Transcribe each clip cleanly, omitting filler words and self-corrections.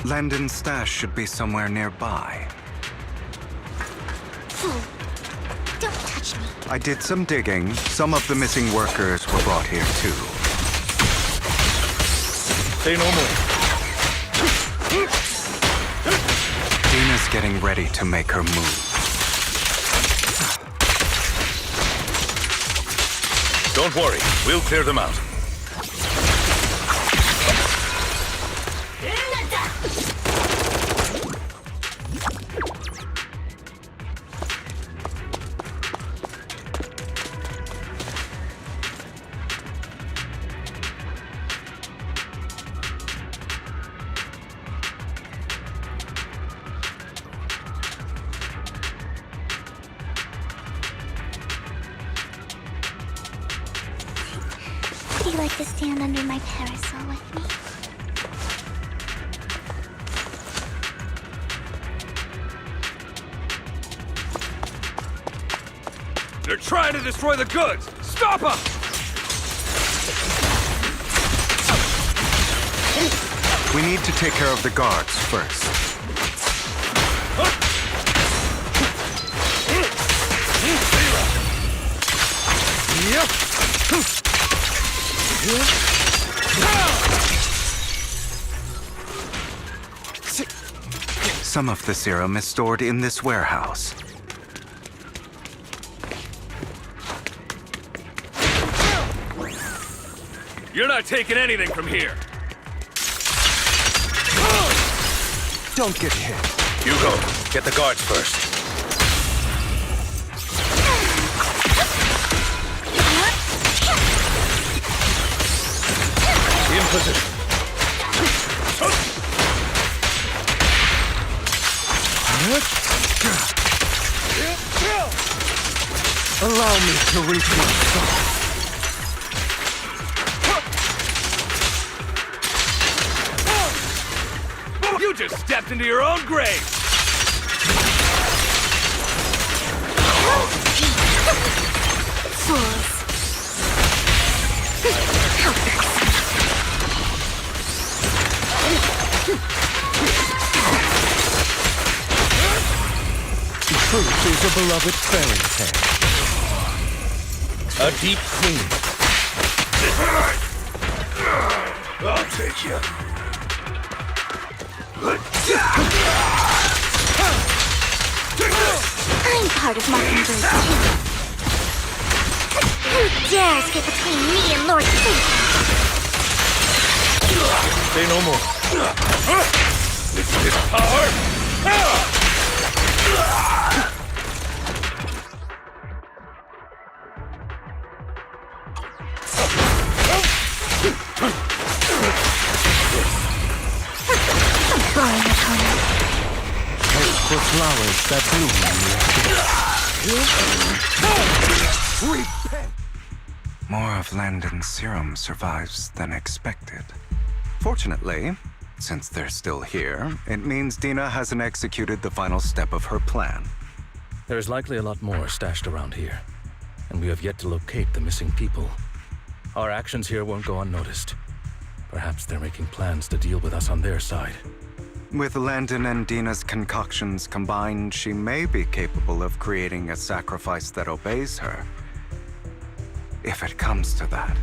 Landon's stash should be somewhere nearby. Fool. Don't touch me. I did some digging. Some of the missing workers were brought here too. Say no more. Dina's getting ready to make her move. Don't worry, we'll clear them out. Would you like to stand under my parasol with me? They're trying to destroy the goods! Stop them! We need to take care of the guards first. Some of the serum is stored in this warehouse. You're not taking anything from here! Don't get hit. Hugo, get the guards first. In position. Allow me to reach my soul. You just stepped into your own grave! Fools. Truth is a beloved fairy tale. A deep clean. I'll take you. I'm part of Mockingbird's team. Who dares get between me and Lord Fate? Say no more. This is power! Boring opponent. Hope for flowers that bloom. Repent! More of Landon's serum survives than expected. Fortunately, since they're still here, it means Dina hasn't executed the final step of her plan. There's likely a lot more stashed around here, and we have yet to locate the missing people. Our actions here won't go unnoticed. Perhaps they're making plans to deal with us on their side. With Landon and Dina's concoctions combined, she may be capable of creating a sacrifice that obeys her. If it comes to that,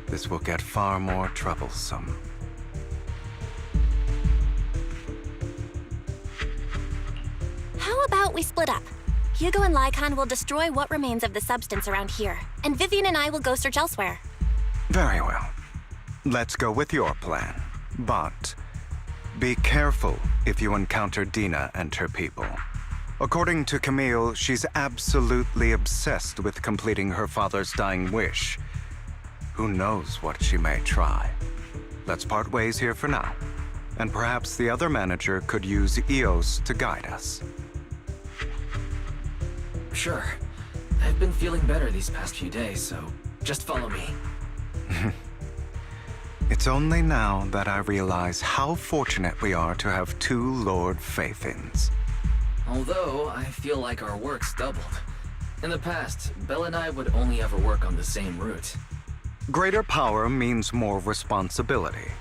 this will get far more troublesome. How about we split up? Hugo and Lycon will destroy what remains of the substance around here, and Vivian and I will go search elsewhere. Very well. Let's go with your plan. But be careful if you encounter Dina and her people. According to Camille, she's absolutely obsessed with completing her father's dying wish. Who knows what she may try? Let's part ways here for now. And perhaps the other manager could use EOS to guide us. Sure. I've been feeling better these past few days, so just follow me. It's only now that I realize how fortunate we are to have two Lord Faithins. Although, I feel like our work's doubled. In the past, Belle and I would only ever work on the same route. Greater power means more responsibility.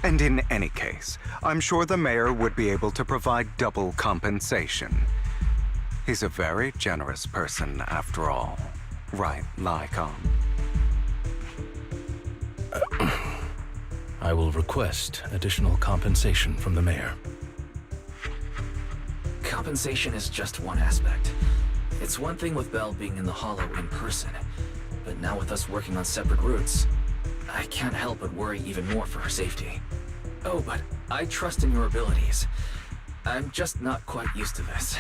And in any case, I'm sure the mayor would be able to provide double compensation. He's a very generous person, after all. Right, Lycon? I will request additional compensation from the mayor. Compensation is just one aspect. It's one thing with Belle being in the Hollow in person, but now with us working on separate routes, I can't help but worry even more for her safety. Oh, but I trust in your abilities. I'm just not quite used to this.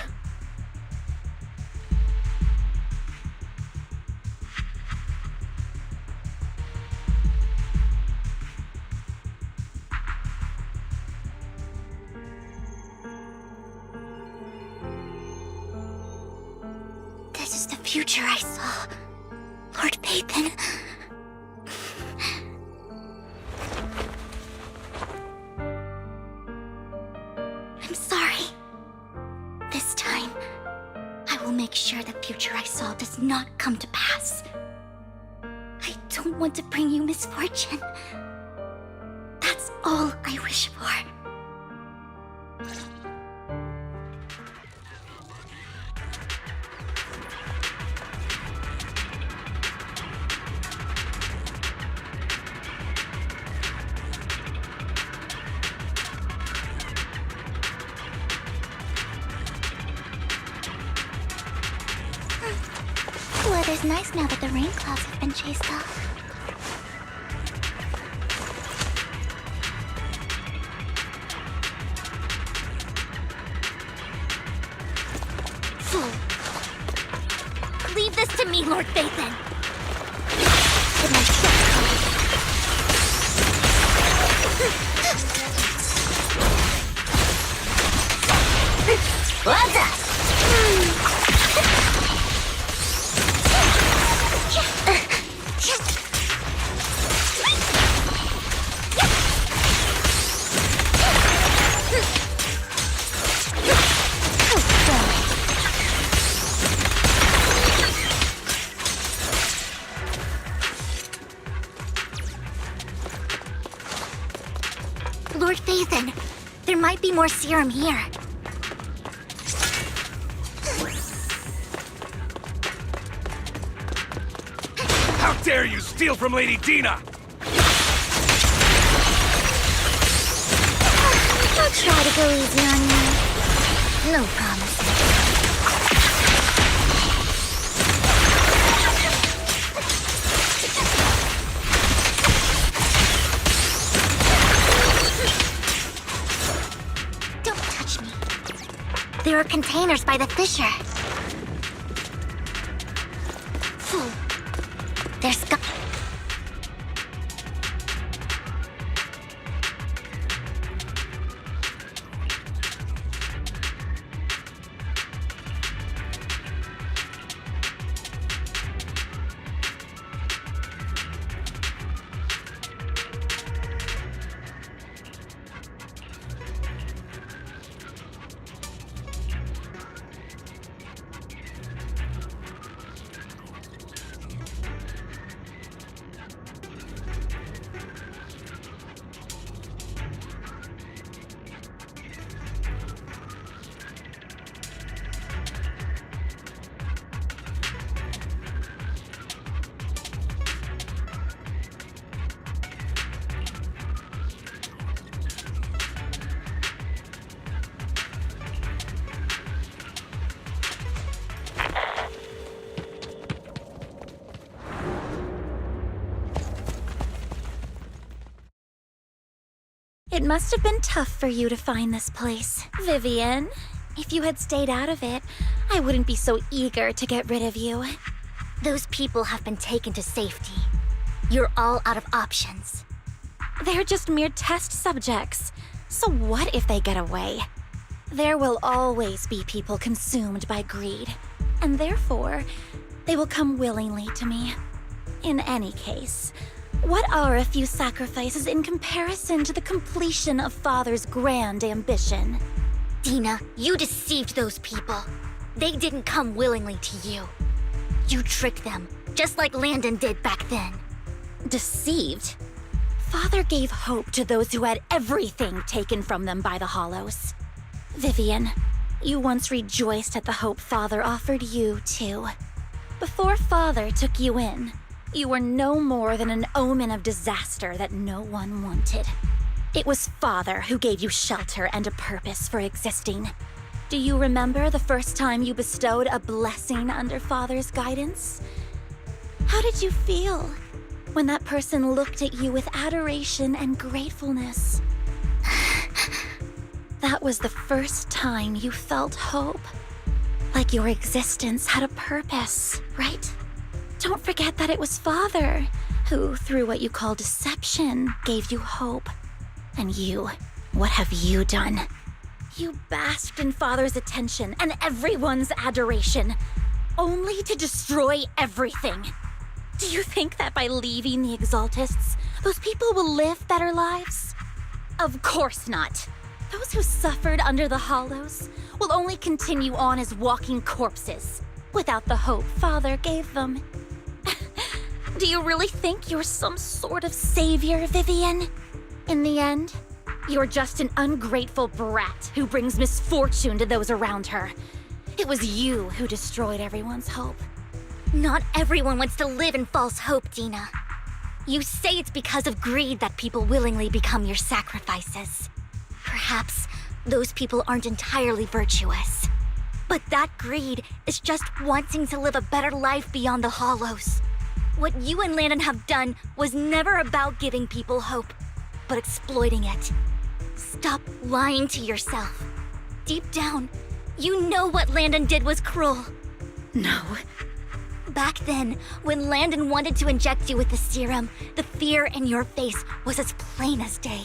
This is the future I saw. Lord Pathan. I'm sorry. This time, I will make sure the future I saw does not come to pass. I don't want to bring you misfortune. That's all I wish for. Weather's nice now that the rain clouds have been chased off. Fool! Leave this to me, Lord Pathan! With my trust. What's up? Lord Pathan, there might be more serum here. How dare you steal from Lady Dina! I'll try to go easy on you. No promises. Don't touch me. There are containers by the fissure. Fool. There's It must have been tough for you to find this place, Vivian. If you had stayed out of it, I wouldn't be so eager to get rid of you. Those people have been taken to safety. You're all out of options. They're just mere test subjects. So what if they get away? There will always be people consumed by greed, and therefore, they will come willingly to me. In any case, what are a few sacrifices in comparison to the completion of Father's grand ambition? Dina, you deceived those people. They didn't come willingly to you. You tricked them, just like Landon did back then. Deceived? Father gave hope to those who had everything taken from them by the Hollows. Vivian, you once rejoiced at the hope Father offered you, too. Before Father took you in, you were no more than an omen of disaster that no one wanted. It was Father who gave you shelter and a purpose for existing. Do you remember the first time you bestowed a blessing under Father's guidance? How did you feel when that person looked at you with adoration and gratefulness? That was the first time you felt hope. Like your existence had a purpose, right? Don't forget that it was Father who, through what you call deception, gave you hope. And you, what have you done? You basked in Father's attention and everyone's adoration, only to destroy everything. Do you think that by leaving the Exaltists, those people will live better lives? Of course not. Those who suffered under the Hollows will only continue on as walking corpses, without the hope Father gave them. Do you really think you're some sort of savior, Vivian? In the end, you're just an ungrateful brat who brings misfortune to those around her. It was you who destroyed everyone's hope. Not everyone wants to live in false hope, Dina. You say it's because of greed that people willingly become your sacrifices. Perhaps those people aren't entirely virtuous. But that greed is just wanting to live a better life beyond the Hollows. What you and Landon have done was never about giving people hope, but exploiting it. Stop lying to yourself. Deep down, you know what Landon did was cruel. No. Back then, when Landon wanted to inject you with the serum, the fear in your face was as plain as day.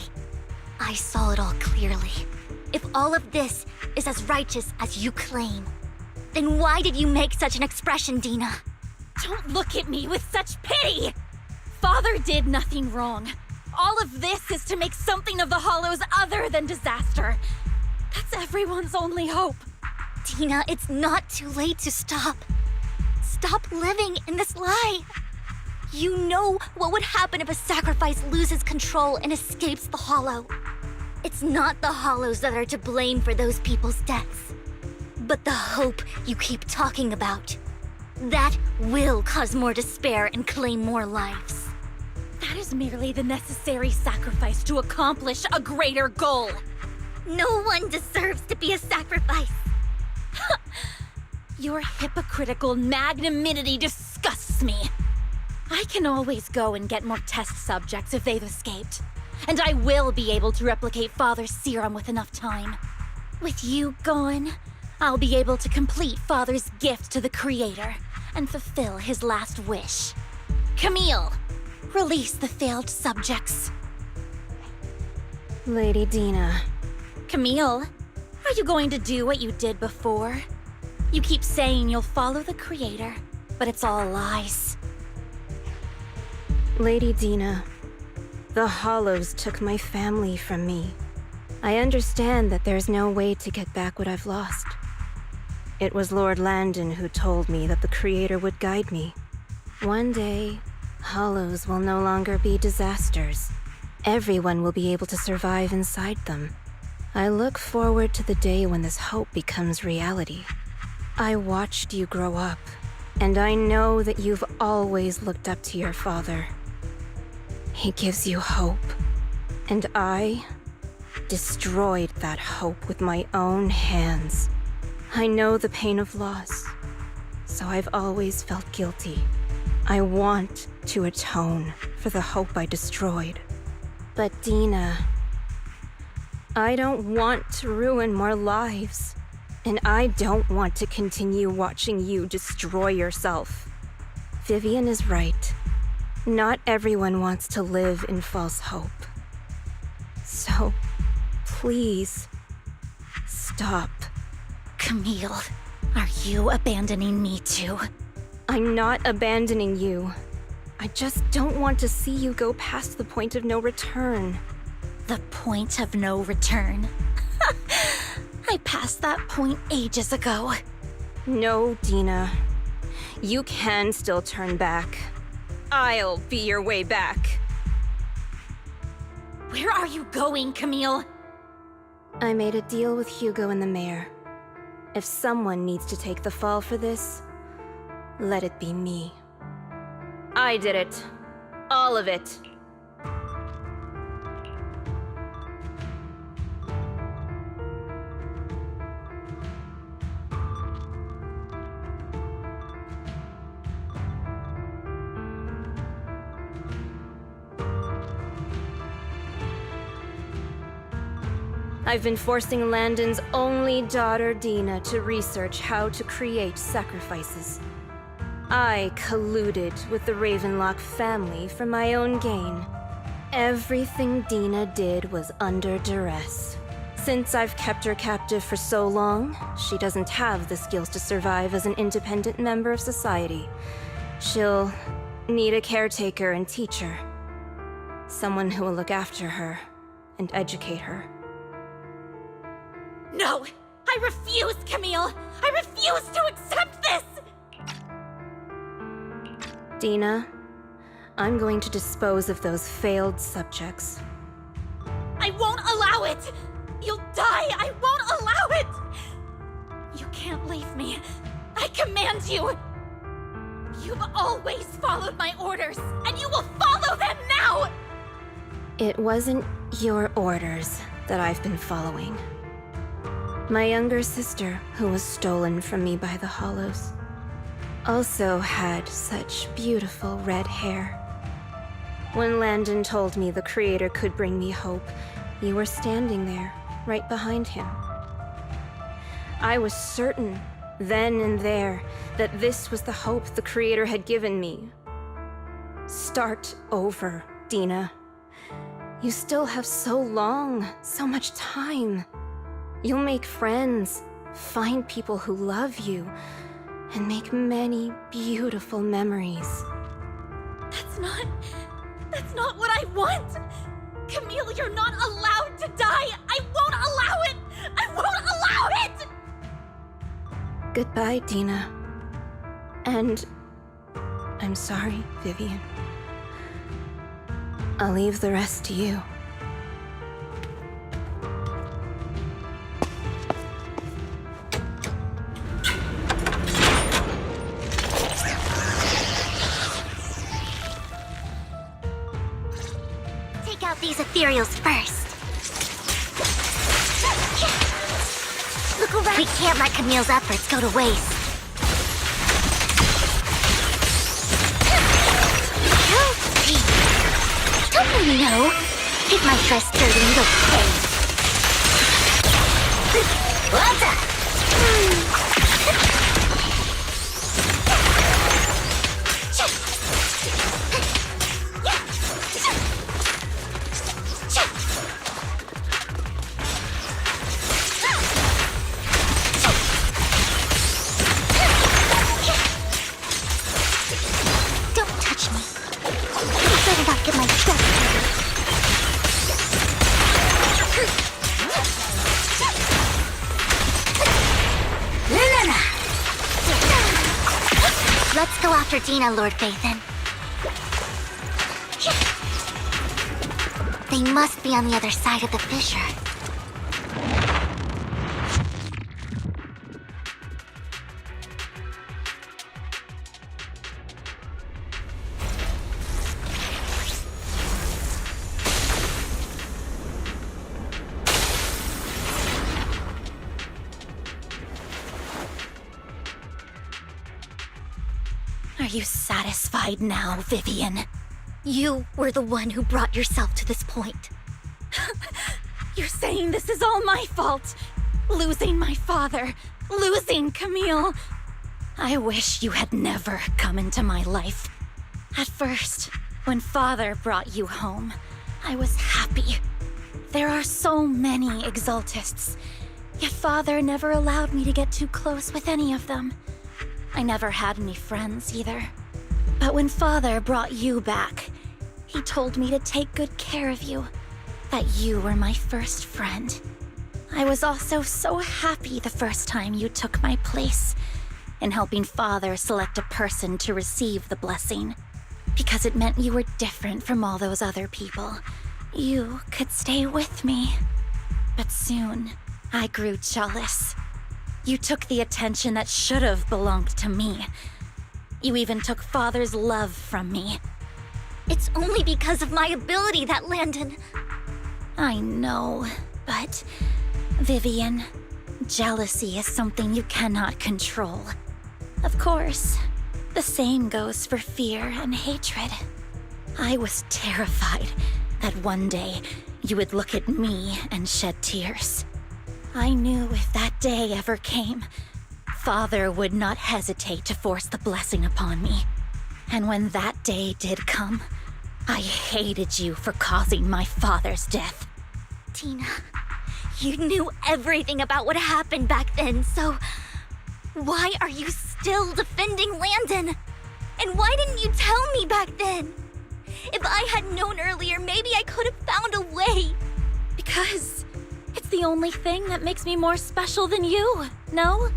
I saw it all clearly. If all of this is as righteous as you claim, then why did you make such an expression, Dina? Don't look at me with such pity! Father did nothing wrong. All of this is to make something of the Hollows other than disaster. That's everyone's only hope. Dina, it's not too late to stop. Stop living in this lie. You know what would happen if a sacrifice loses control and escapes the Hollow. It's not the Hollows that are to blame for those people's deaths, but the hope you keep talking about. That will cause more despair and claim more lives. That is merely the necessary sacrifice to accomplish a greater goal. No one deserves to be a sacrifice. Your hypocritical magnanimity disgusts me. I can always go and get more test subjects if they've escaped. And I will be able to replicate Father's serum with enough time. With you gone, I'll be able to complete Father's gift to the Creator and fulfill his last wish. Camille, release the failed subjects. Lady Dina. Camille, are you going to do what you did before? You keep saying you'll follow the Creator, but it's all lies. Lady Dina, the Hollows took my family from me. I understand that there's no way to get back what I've lost. It was Lord Landon who told me that the Creator would guide me. One day, Hollows will no longer be disasters. Everyone will be able to survive inside them. I look forward to the day when this hope becomes reality. I watched you grow up, and I know that you've always looked up to your father. He gives you hope, and I destroyed that hope with my own hands. I know the pain of loss, so I've always felt guilty. I want to atone for the hope I destroyed. But Dina, I don't want to ruin more lives, and I don't want to continue watching you destroy yourself. Vivian is right. Not everyone wants to live in false hope. So, please, stop. Camille, are you abandoning me too? I'm not abandoning you. I just don't want to see you go past the point of no return. The point of no return? I passed that point ages ago. No, Dina. You can still turn back. I'll be your way back. Where are you going, Camille? I made a deal with Hugo and the mayor. If someone needs to take the fall for this, let it be me. I did it. All of it. I've been forcing Landon's only daughter, Dina, to research how to create sacrifices. I colluded with the Ravenlock family for my own gain. Everything Dina did was under duress. Since I've kept her captive for so long, she doesn't have the skills to survive as an independent member of society. She'll need a caretaker and teacher. Someone who will look after her and educate her. No! I refuse, Camille! I refuse to accept this! Dina, I'm going to dispose of those failed subjects. I won't allow it! You'll die! I won't allow it! You can't leave me. I command you! You've always followed my orders, and you will follow them now! It wasn't your orders that I've been following. My younger sister, who was stolen from me by the Hollows, also had such beautiful red hair. When Landon told me the Creator could bring me hope, you were standing there, right behind him. I was certain, then and there, that this was the hope the Creator had given me. Start over, Dina. You still have so long, so much time. You'll make friends, find people who love you, and make many beautiful memories. That's not what I want! Camille, you're not allowed to die! I won't allow it! I won't allow it! Goodbye, Dina. And I'm sorry, Vivian. I'll leave the rest to you. Take out these ethereals first. Look around. We can't let Camille's efforts go to waste. Don't you know? Get my dress dirty and go pay. What's up? Don't touch me. I better not get my dress dirty. Let's go after Dina, Lord Vathan. They must be on the other side of the fissure. Are you satisfied now, Vivian? You were the one who brought yourself to this point. You're saying this is all my fault? Losing my father, losing Camille. I wish you had never come into my life. At first, when Father brought you home, I was happy. There are so many Exaltists, yet Father never allowed me to get too close with any of them. I never had any friends either. But when Father brought you back, he told me to take good care of you, that you were my first friend. I was also so happy the first time you took my place in helping Father select a person to receive the blessing, because it meant you were different from all those other people, you could stay with me. But soon, I grew jealous. You took the attention that should have belonged to me. You even took Father's love from me. It's only because of my ability that Landon... I know, but... Vivian, jealousy is something you cannot control. Of course, the same goes for fear and hatred. I was terrified that one day you would look at me and shed tears. I knew if that day ever came, Father would not hesitate to force the blessing upon me. And when that day did come, I hated you for causing my father's death. Tina, you knew everything about what happened back then, so... Why are you still defending Landon? And why didn't you tell me back then? If I had known earlier, maybe I could have found a way. Because it's the only thing that makes me more special than you, no?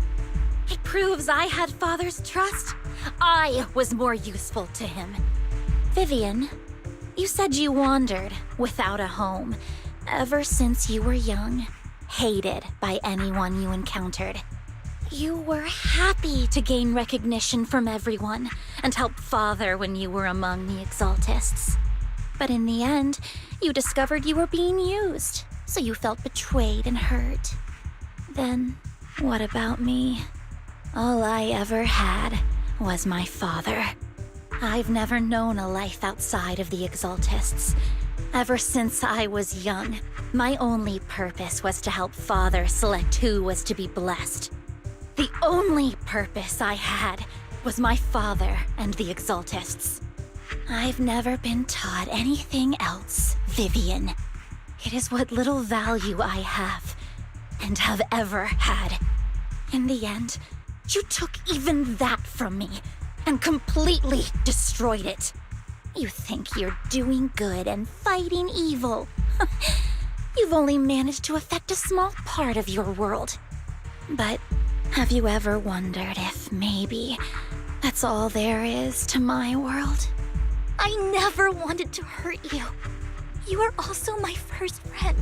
It proves I had Father's trust. I was more useful to him. Vivian, you said you wandered without a home ever since you were young, hated by anyone you encountered. You were happy to gain recognition from everyone and help Father when you were among the Exaltists. But in the end, you discovered you were being used, so you felt betrayed and hurt. Then, what about me? All I ever had was my father. I've never known a life outside of the Exaltists. Ever since I was young, my only purpose was to help Father select who was to be blessed. The only purpose I had was my father and the Exaltists. I've never been taught anything else, Vivian. It is what little value I have, and have ever had. In the end, you took even that from me, and completely destroyed it. You think you're doing good and fighting evil. You've only managed to affect a small part of your world. But have you ever wondered if maybe that's all there is to my world? I never wanted to hurt you. You were also my first friend.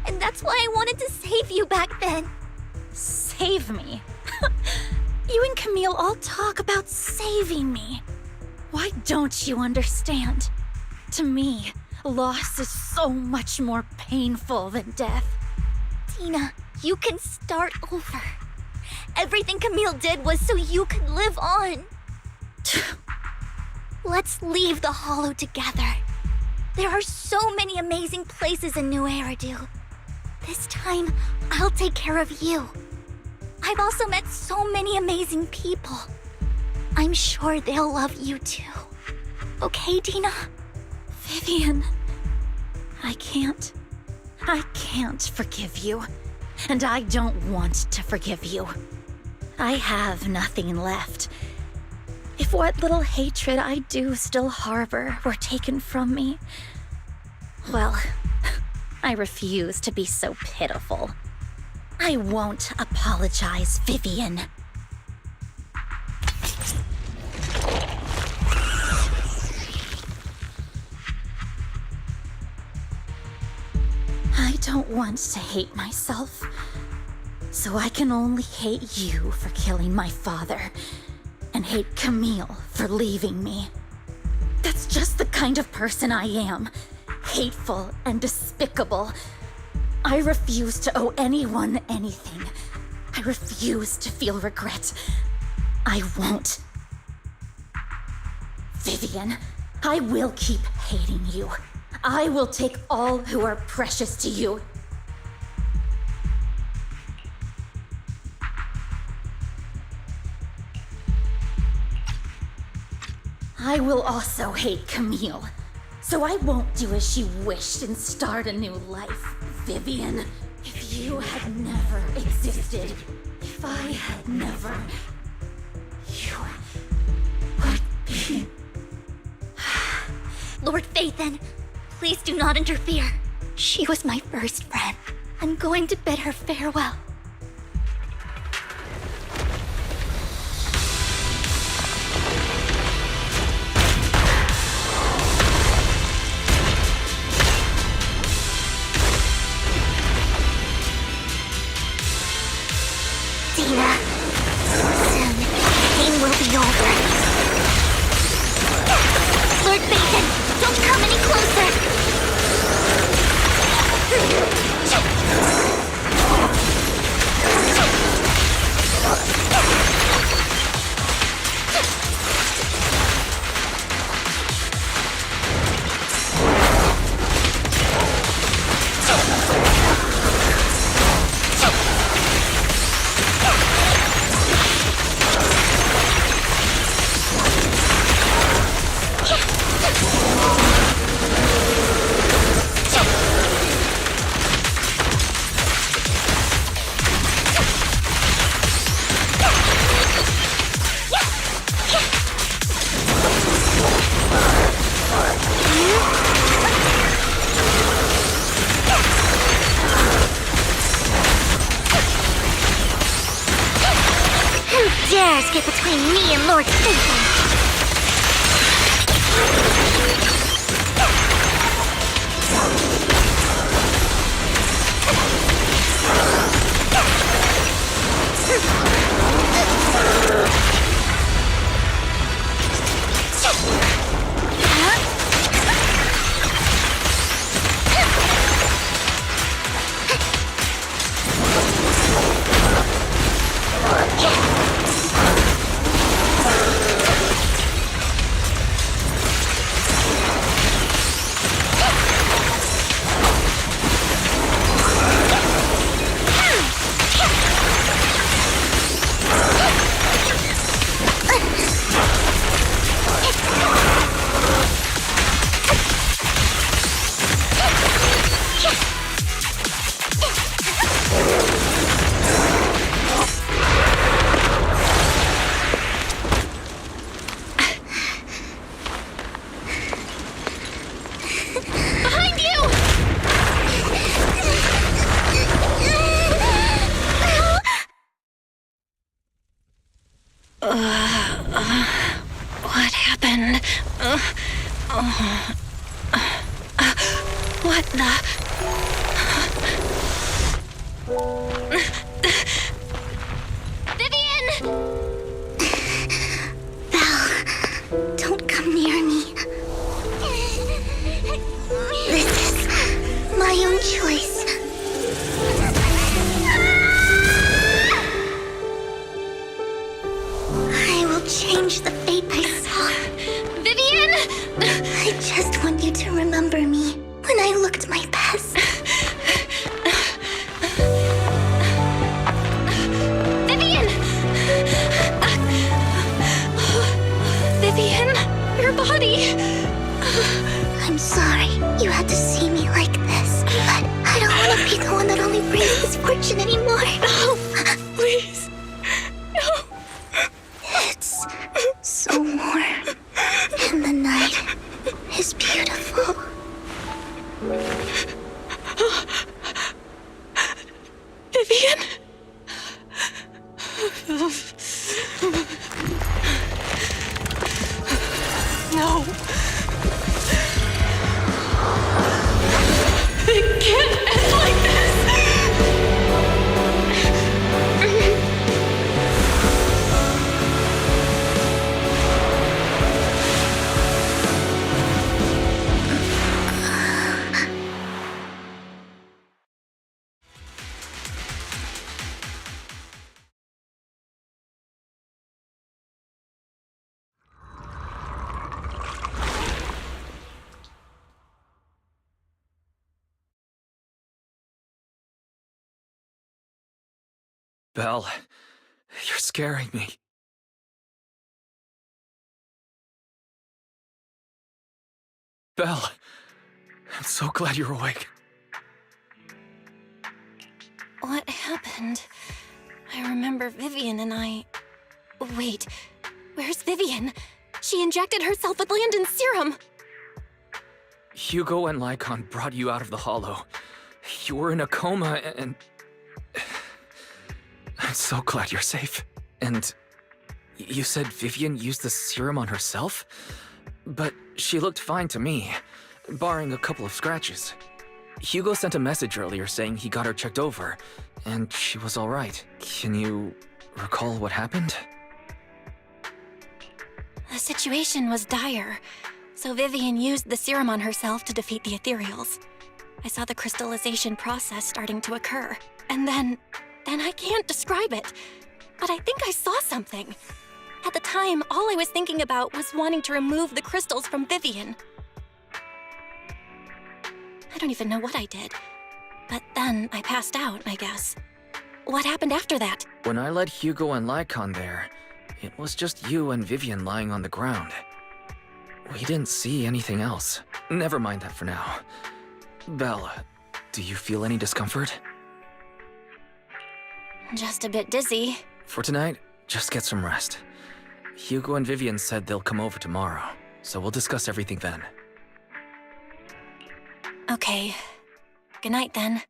And that's why I wanted to save you back then. Save me? You and Camille all talk about saving me. Why don't you understand? To me, loss is so much more painful than death. Tina, you can start over. Everything Camille did was so you could live on. Let's leave the Hollow together. There are so many amazing places in New Eridu. This time, I'll take care of you. I've also met so many amazing people. I'm sure they'll love you too. Okay, Tina? Vivian, I can't forgive you. And I don't want to forgive you. I have nothing left. If what little hatred I do still harbor were taken from me, well, I refuse to be so pitiful. I won't apologize, Vivian. I don't want to hate myself, so I can only hate you for killing my father, and hate Camille for leaving me. That's just the kind of person I am, hateful and despicable. I refuse to owe anyone anything. I refuse to feel regret. I won't. Vivian, I will keep hating you. I will take all who are precious to you. I will also hate Camille, so I won't do as she wished and start a new life, Vivian. If you had never existed, if I had never, you would be... Lord Phaethon, please do not interfere. She was my first friend. I'm going to bid her farewell. Dina. Soon, pain will be over. Lord Bacon, don't come any closer! Dares get between me and Lord Bacon? What happened? What the? Vivian! Belle, don't come near me. This is my own choice. I will change the fate I saw. Vivian! I just want you to remember me when I looked my best. Vivian! Vivian, your body. I'm sorry you had to see me like this, but I don't want to be the one that only brings misfortune anymore. No, please. No. It's so warm, and the night is beautiful. Vivian? No. It can't end like this. Belle, you're scaring me. Belle, I'm so glad you're awake. What happened? I remember Vivian and I... Wait, where's Vivian? She injected herself with Landon's serum. Hugo and Lycon brought you out of the Hollow. You were in a coma and... I'm so glad you're safe. And you said Vivian used the serum on herself? But she looked fine to me, barring a couple of scratches. Hugo sent a message earlier saying he got her checked over, and she was all right. Can you recall what happened? The situation was dire, so Vivian used the serum on herself to defeat the ethereals. I saw the crystallization process starting to occur, and then I can't describe it, but I think I saw something. At the time, all I was thinking about was wanting to remove the crystals from Vivian. I don't even know what I did, but then I passed out, I guess. What happened after that? When I led Hugo and Lycon there, it was just you and Vivian lying on the ground. We didn't see anything else. Never mind that for now. Belle, do you feel any discomfort? Just a bit dizzy. For tonight, just get some rest. Hugo and Vivian said they'll come over tomorrow, so we'll discuss everything then. Okay. Good night then.